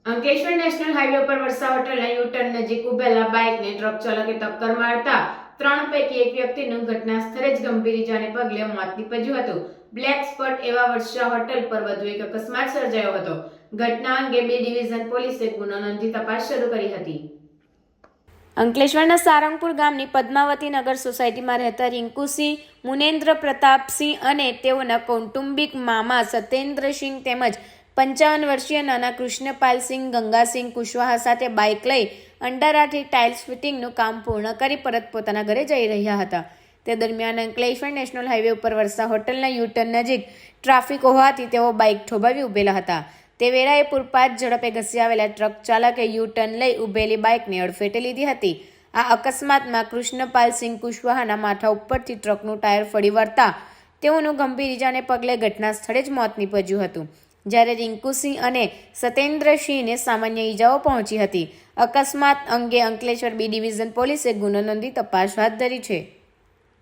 Ankleshwar national highway પર વર્ષા હોટલના you-turn નજીક ઉભેલા બાઇકને ટ્રક ચાલકે ટક્કર મારતા 3 પૈકી એક વ્યક્તિનું ઘટના સ્થળે જ ગંભીર ઇજાને પગલે મોત નીપજ્યું હતું. બ્લેક સ્પોટ એવા વર્ષા હોટલ પર વધુ એક અકસ્માત સર્જાયો હતો. ઘટના અંગે B ડિવિઝન પોલીસે ગુનો નોંધી તપાસ શરૂ કરી હતી. અંકલેશ્વરના સારંગપુર ગામની પદ્માવતી નગર સોસાયટીમાં રહેતા રિંકુસિંહ, મુનેન્દ્ર પ્રતાપસિંહ અને તેઓના કૌટુંબિક મામા સત્યેન્દ્રસિંહ તેમજ 55 વર્ષીય નાના કૃષ્ણપાલસિંહ ગંગાસિંહ કુશવાહા સાથે બાઇક લઈ અંડારાથી ટાઇલ્સ ફિટિંગનું કામ પૂર્ણ કરી પરત પોતાના ઘરે જઈ રહ્યા હતા. તે દરમિયાન અંકલેશ્વર નેશનલ હાઈવે ઉપર વર્ષા હોટલના યુ-ટર્ન નજીક ટ્રાફિક હોવાથી તેઓ બાઇક થોભાવી ઉભેલા હતા. તે વેળાએ પૂરપાટ ઝડપે ઘસી આવેલા ટ્રક ચાલકે યુ-ટર્ન લઈ ઉભેલી બાઇકને અડફેટે લીધી હતી. આ અકસ્માતમાં કૃષ્ણપાલસિંહ કુશવાહાના માથા ઉપરથી ટ્રકનું ટાયર ફરી વળતા તેઓનું ગંભીર ઇજાને પગલે ઘટના સ્થળે જ મોત નીપજ્યું હતું. જ્યારે રિંકુસિંહ અને સત્યેન્દ્રસિંહને સામાન્ય ઇજાઓ પહોંચી હતી. અકસ્માત અંગે અંકલેશ્વર B ડિવિઝન પોલીસે ગુનો નોંધી તપાસ હાથ ધરી છે.